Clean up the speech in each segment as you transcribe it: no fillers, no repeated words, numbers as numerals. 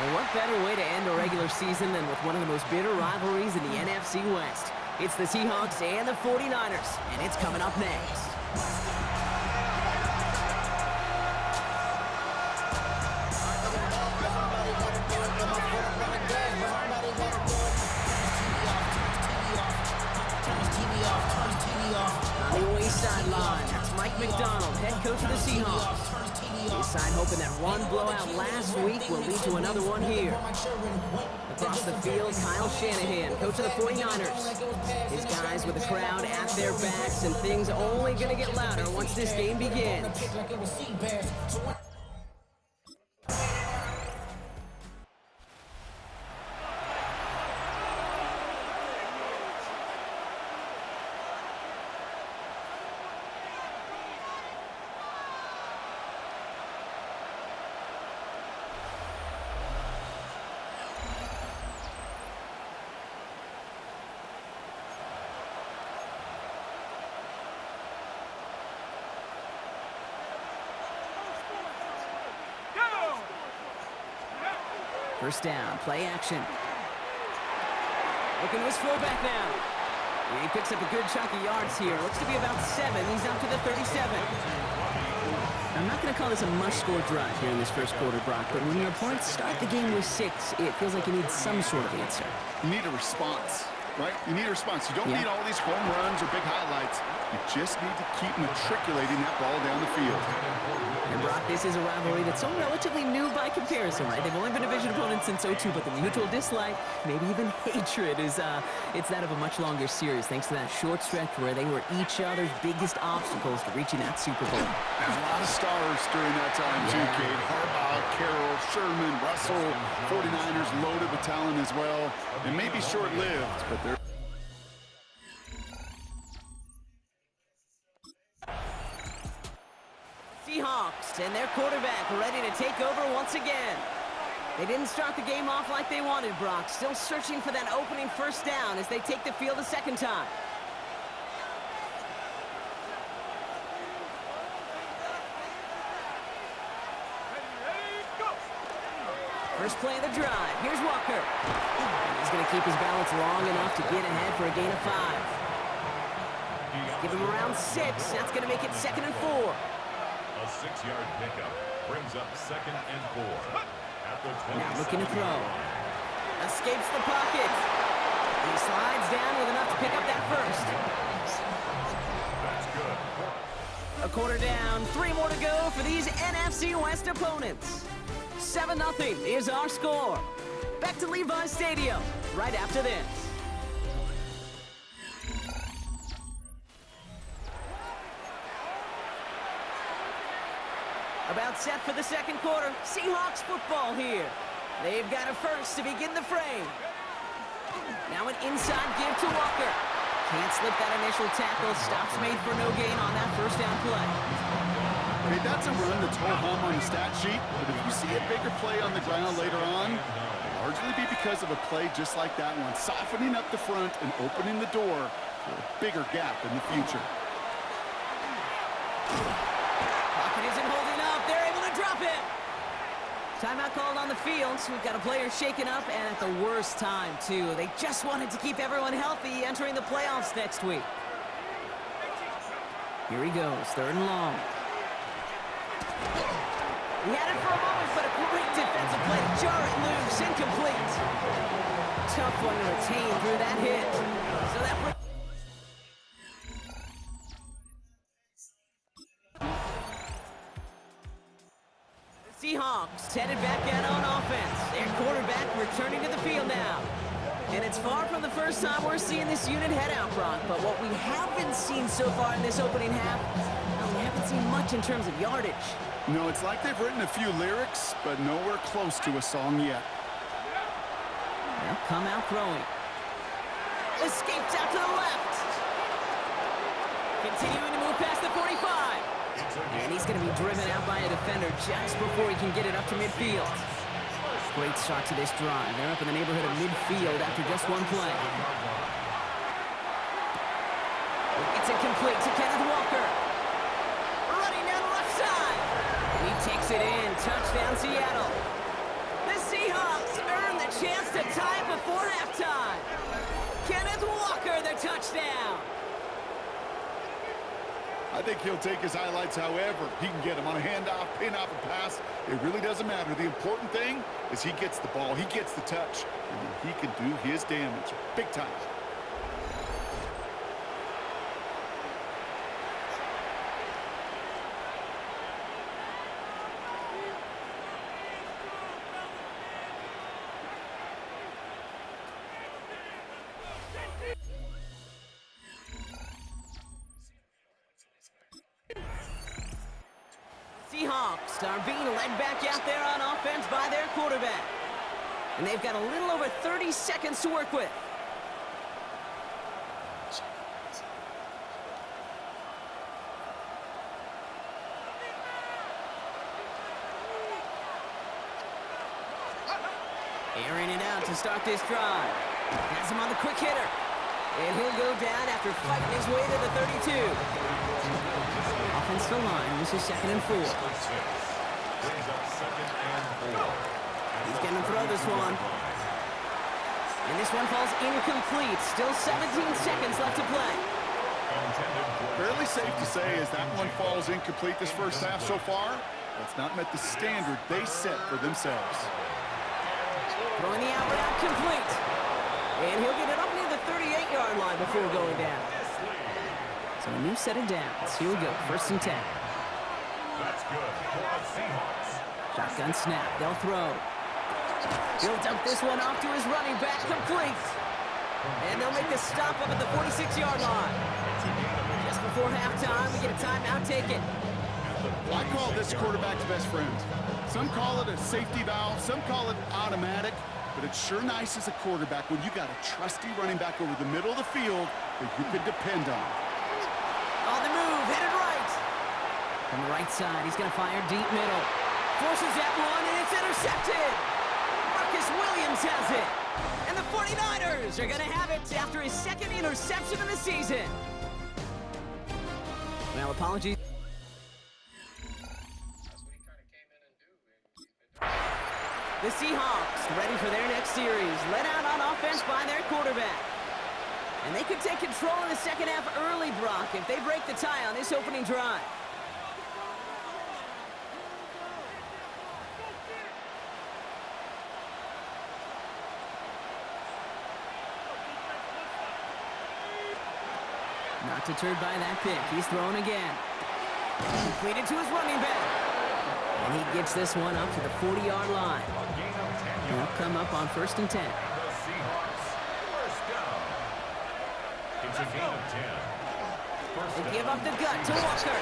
Well, what better way to end a regular season than with one of the most bitter rivalries in the NFC West? It's the Seahawks and the 49ers, and it's coming up next. On the away sideline, that's Mike McDonald, head coach of the Seahawks. His side hoping that one blowout last week will lead to another one here. Across the field, Kyle Shanahan, coach of the 49ers. His guys with the crowd at their backs, and things only going to get louder once this game begins. First down, play action. Looking to his fullback now. And he picks up a good chunk of yards here. Looks to be about 7. He's up to the 37. I'm not going to call this a must-score drive here in this first quarter, Brock, but when your opponents start the game with 6, it feels like you need some sort of answer. You need a response, right? You need a response. You don't need all these home runs or big highlights. You just need to keep matriculating that ball down the field. And Brock, this is a rivalry that's so relatively new by comparison, right? They've only been division opponents since '02, but the mutual dislike, maybe even hatred, is it's that of a much longer series, thanks to that short stretch where they were each other's biggest obstacles to reaching that Super Bowl. There's a lot of stars during that time, too, Kate. Harbaugh, Carroll, Sherman, Russell, 49ers loaded with talent as well. It may be short-lived, but they're... Seahawks and their quarterback ready to take over once again. They didn't start the game off like they wanted, Brock. Still searching for that opening first down as they take the field a second time. First play of the drive. Here's Walker. He's going to keep his balance long enough to get ahead for a gain of 5. Give him around 6. That's going to make it 2nd and 4. A 6-yard pickup brings up 2nd and 4. At the 27. Now looking to throw. Escapes the pocket. He slides down with enough to pick up that first. That's good. A quarter down. 3 more to go for these NFC West opponents. 7-0 is our score. Back to Levi's Stadium right after this. About set for the second quarter. Seahawks football here. They've got a first to begin the frame. Now an inside give to Walker. Can't slip that initial tackle. Stops made for no gain on that first down play. Okay, that's a run that's ho-hum on the stat sheet, but if you see a bigger play on the ground later on, it'll largely be because of a play just like that one, softening up the front and opening the door for a bigger gap in the future. Pocket isn't holding up. They're able to drop it. Timeout called on the field, so we've got a player shaken up, and at the worst time, too. They just wanted to keep everyone healthy entering the playoffs next week. Here he goes, 3rd and long. He had it for a moment, but a great defensive play to jar it loose, incomplete. Tough one to retain through that hit. So that Seahawks headed back out on offense. Their quarterback returning to the field now. And it's far from the first time we're seeing this unit head out, Brock. But what we haven't seen so far in this opening half, well, we haven't seen much in terms of yardage. No, it's like they've written a few lyrics, but nowhere close to a song yet. They'll come out throwing. Escapes out to the left. Continuing to move past the 45. And he's going to be driven out by a defender just before he can get it up to midfield. Great start to this drive. They're up in the neighborhood of midfield after just one play. It's incomplete to Kenneth Walker. Running down the left side. And he takes it in. Touchdown, Seattle. The Seahawks touchdown. I think he'll take his highlights however he can get them on a handoff, pin off, a pass. It really doesn't matter. The important thing is he gets the ball, he gets the touch, and then he can do his damage big time. Seahawks are being led back out there on offense by their quarterback. And they've got a little over 30 seconds to work with. Airing it out to start this drive. Has him on the quick hitter. And he'll go down after fighting his way to the 32. Offensive line, this is 2nd and 4. He's going to throw this one. And this one falls incomplete. Still 17 seconds left to play. Fairly safe to say as that one falls incomplete this first half so far, that's not met the standard they set for themselves. Throwing the out route complete. And he'll get it up near the 38-yard line before going down. So a new set of downs. Here we go, 1st and 10. That's good for the Seahawks. Shotgun snap, they'll throw. He'll dump this one off to his running back, complete. And they'll make the stop up at the 46-yard line. Just before halftime, we get a timeout taken. I call this quarterback's best friend. Some call it a safety valve, some call it automatic, but it's sure nice as a quarterback when you got a trusty running back over the middle of the field that you can depend on. On the move, headed right. From the right side, he's going to fire deep middle. Forces that one, and it's intercepted. Marcus Williams has it. And the 49ers are going to have it after his 2nd interception of the season. Well, apologies. The Seahawks ready for their next series, led out on offense by their quarterback. And they could take control in the second half early, Brock, if they break the tie on this opening drive. Not deterred by that pick. He's throwing again. Completed to his running back. And he gets this one up to the 40-yard line. He'll come up on 1st and 10. The Seahawks, first down. It's a gain of 10. They give up the gut to Walker.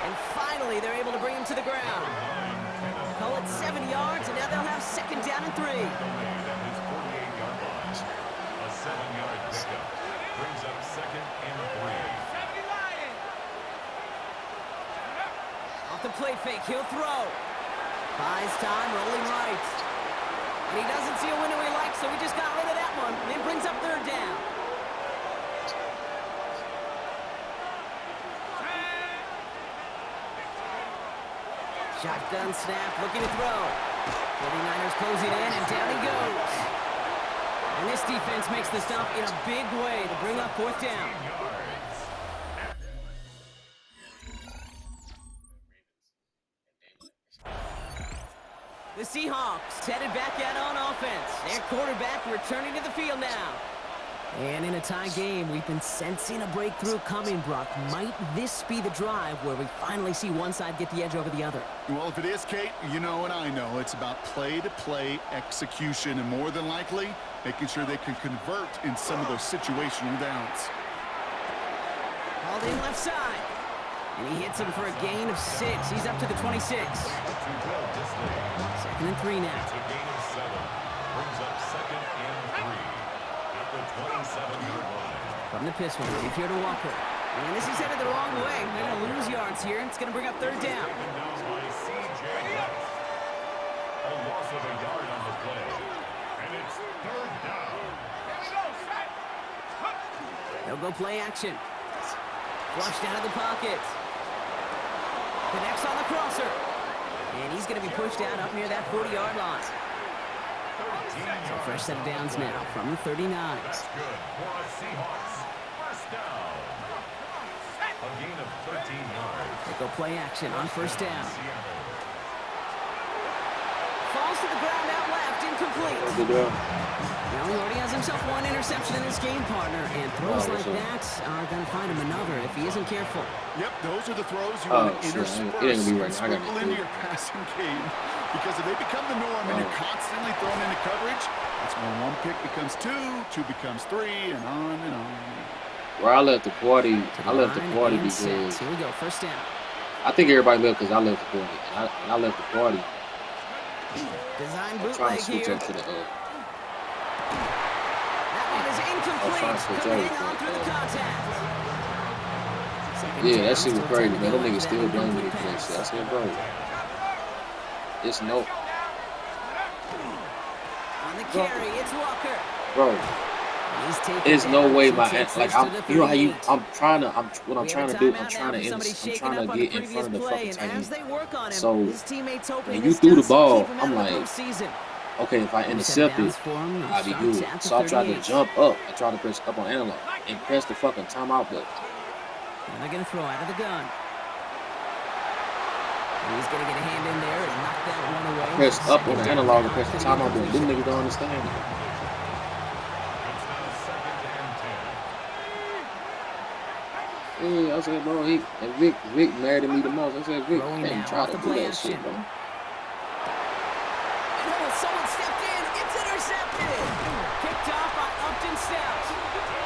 And finally, they're able to bring him to the ground. Call it 7 yards, and now they'll have 2nd down and 3. At his 48-yard line. A 7-yard pickup brings up 2nd and 3. Off the play fake, he'll throw. Buys time, rolling right. And he doesn't see a window he likes, so he just got rid of that one. And it brings up 3rd down. Shotgun snap, looking to throw. 49ers closing in, and down he goes. And this defense makes the stop in a big way to bring up 4th down. The Seahawks headed back out on offense. Their quarterback returning to the field now. And in a tie game, we've been sensing a breakthrough coming, Brock. Might this be the drive where we finally see one side get the edge over the other? Well, if it is, Kate, you know and I know it's about play-to-play execution and more than likely making sure they can convert in some of those situational downs. Hauled in left side. And he hits him for a gain of 6. He's up to the 26. 2nd and 3 now. It's a gain of 7. Brings up 2nd and 3. At the 27-yard line. From the pistol, deep here to Walker. And this is headed the wrong way. They're going to lose yards here. It's going to bring up 3rd down. Taken down by C.J. A loss of a yard on the play. And it's 3rd down. They'll go play action. Flushed out of the pocket. Connects on the crosser. And he's going to be pushed out up near that 40-yard line. So fresh set of downs now from the 39. That's good for a Seahawks first down. A gain of 13 yards. They go play action on first down. Falls to the ground out left, incomplete. Well, he already has himself one interception in this game, partner, and throws like that are going to find him another if he isn't careful. Yep, those are the throws you want to intersperse and sprinkle into your passing game. Because if they become the norm and you're constantly thrown into coverage, that's when one pick becomes two becomes three, and on and on. Where I left the party, because here we go, first down. I think everybody left because I left the party. And I left the party. Design I'm trying bootleg to switch here. up to the That one is incomplete. Couldn't hang on through the contact. yeah, that shit was crazy, man. Them niggas still blaming me for that shit. I said, bro, it's no. On the carry, it's Walker. Bro, there's no way my like you know how you I'm trying to get in front of the fucking tight end. So when you threw the ball, I'm like, okay, if I intercept it, I'll be good. So I tried to jump up and try to press up on analog and press the fucking timeout button. And they're gonna throw out of the gun. He's gonna get a hand in there and knock that one away. Press up on the analog and press the timeout button. Them niggas don't understand it. Yeah, I said, bro, Vic married me the most. I said, Vic, can't try to do that shit, bro. Someone stepped in. It's intercepted. Kicked off by Upton Stout.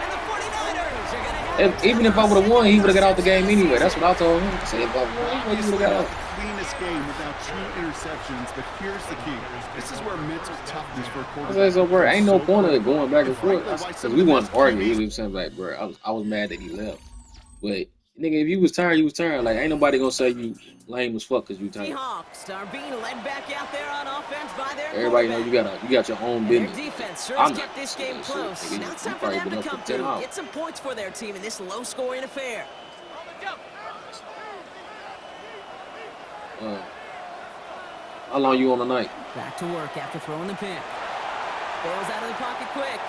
And the 49ers are going to have Even if I would have won, he would have got out the game anyway. That's what I told him. I said, if I won, he would have got out. Cleanest game without 2 interceptions, but here's the key. This is where mental toughness for a quarterback. I said, so, bro, ain't no point of going back and forth. Because we wasn't arguing. We was saying, like, bro, I was mad that he left. But nigga, if you was tired, you was tired. Like, ain't nobody gonna say you lame as fuck because you tired. Seahawks are being led back out there on offense by their everybody know you got your own business. Their defense sure has kept this game close. Now it's time for them to come through, get some points for their team in this low-scoring affair. How long you on tonight? Back to work after throwing the pick. Bails out of the pocket quick.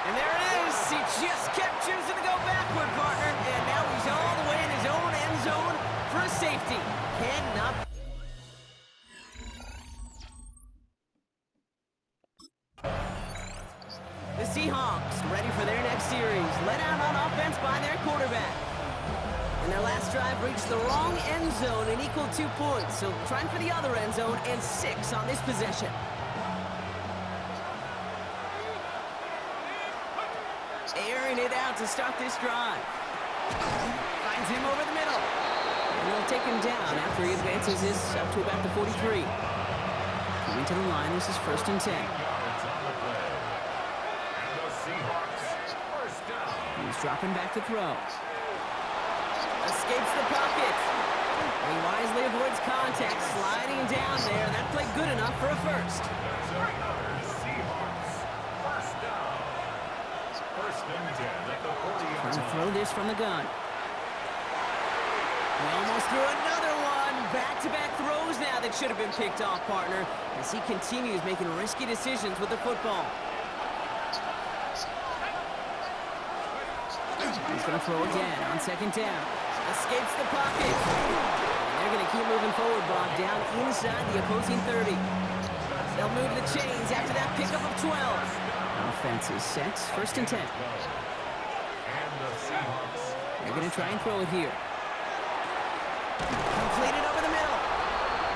And there it is. He just kept choosing to go backward, partner. And now he's all the way in his own end zone for a safety. Cannot. The Seahawks ready for their next series. Led out on offense by their quarterback. And their last drive reached the wrong end zone and equaled 2 points. So trying for the other end zone and 6 on this possession. Airing it out to start this drive. Finds him over the middle. And they'll take him down after he advances this up to about the 43. Coming to the line, this is 1st and 10. He's dropping back to throw. Escapes the pocket. He wisely avoids contact, sliding down there. That played good enough for a first. Trying to throw this from the gun. He almost threw another one. Back-to-back throws now that should have been picked off, partner, as he continues making risky decisions with the football. He's going to throw again on 2nd down. Escapes the pocket. And they're going to keep moving forward, Bob, down inside the opposing 30. They'll move the chains after that pickup of 12. Offense is set. 1st and 10. They're going to try and throw it here. Completed over the middle.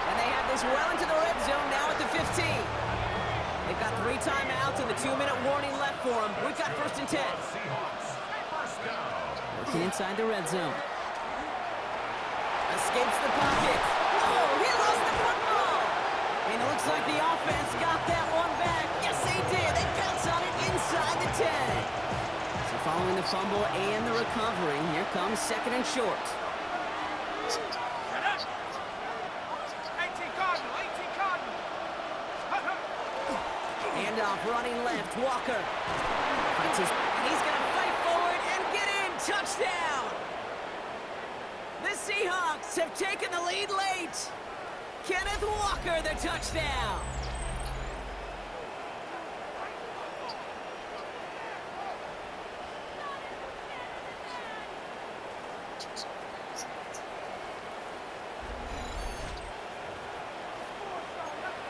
And they have this well into the red zone now at the 15. They've got 3 timeouts and the 2-minute warning left for them. We've got 1st and 10. Working inside the red zone. Escapes the pocket. Oh, he lost the football. And it looks like the offense got that one back. Yes, they did. They pounce on it inside the 10. So following the fumble and the recovery, here comes 2nd and short. 18 Cardinal. Handoff running left, Walker. Fights his, and he's going to fight forward and get in. Touchdown. The Seahawks have taken the lead late. Kenneth Walker, the touchdown.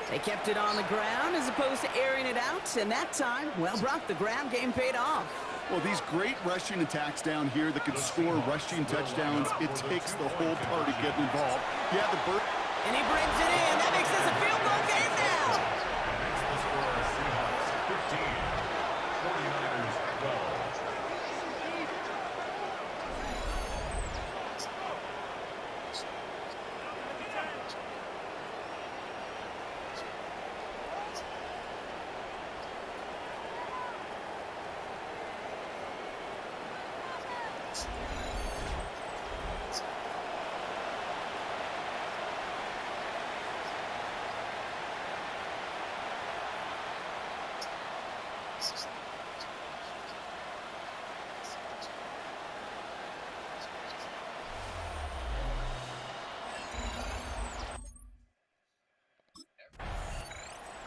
They kept it on the ground as opposed to airing it out, and that time, well, Brock, the ground game paid off. Well, these great rushing attacks down here that can score rushing touchdowns, it takes the whole party getting involved. Yeah, and he brings it in. That makes this a field goal game now. Makes the score Seahawks 15, 49ers 12.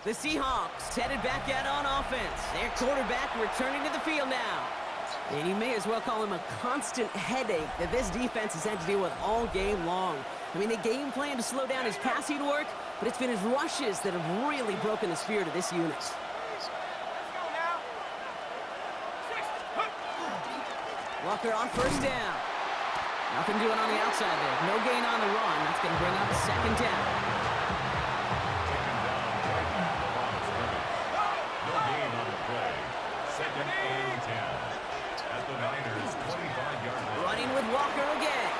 The Seahawks headed back out on offense. Their quarterback returning to the field now. And you may as well call him a constant headache that this defense has had to deal with all game long. I mean, they game plan to slow down his passing work, but it's been his rushes that have really broken the spirit of this unit. Walker on first down. Nothing doing on the outside there. No gain on the run. That's going to bring up a second down. Running with Walker again.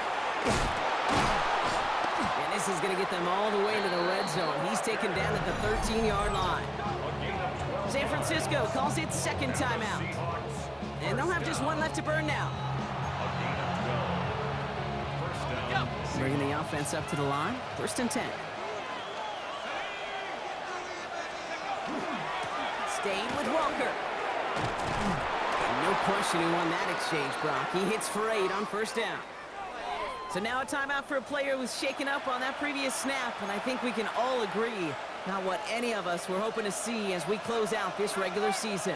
And this is going to get them all the way to the red zone. He's taken down at the 13-yard line. San Francisco calls it second timeout. And they'll have just one left to burn now. Bringing the offense up to the line. First and 10. Staying with Walker. No question he won that exchange, Brock. He hits for 8 on first down. So now a timeout for a player who's shaken up on that previous snap, and I think we can all agree not what any of us were hoping to see as we close out this regular season.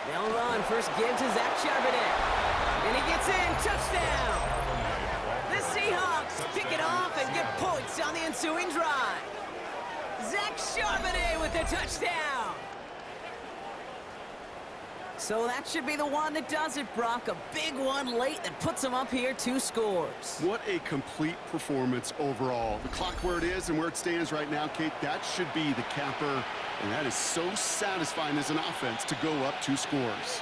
They'll run. First give to Zach Charbonnet. And he gets in. Touchdown! The Seahawks pick it off and get points on the ensuing drive. Zach Charbonnet with the touchdown! So that should be the one that does it, Brock. A big one late that puts them up here 2 scores. What a complete performance overall. The clock where it is and where it stands right now, Kate, that should be the capper. And that is so satisfying as an offense to go up 2 scores.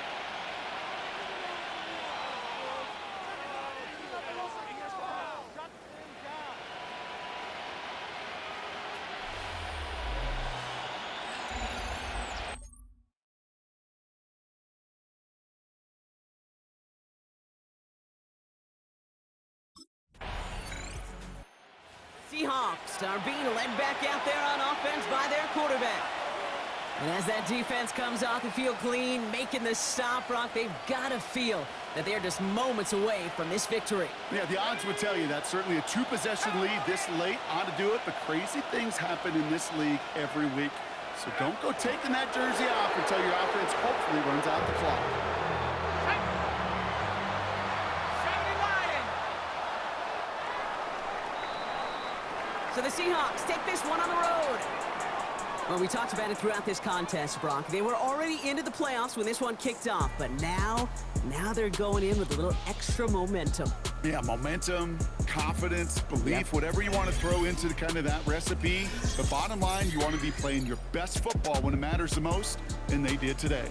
Seahawks are being led back out there on offense by their quarterback. And as that defense comes off the field clean, making the stop, Brock, they've got to feel that they're just moments away from this victory. Yeah, the odds would tell you that certainly a 2-possession lead this late ought to do it, but crazy things happen in this league every week. So don't go taking that jersey off until your offense hopefully runs out the clock. So the Seahawks take this one on the road. Well, we talked about it throughout this contest, Brock. They were already into the playoffs when this one kicked off, but now they're going in with a little extra momentum. Yeah, momentum, confidence, belief, whatever you want to throw into kind of that recipe. But bottom line, you want to be playing your best football when it matters the most, and they did today.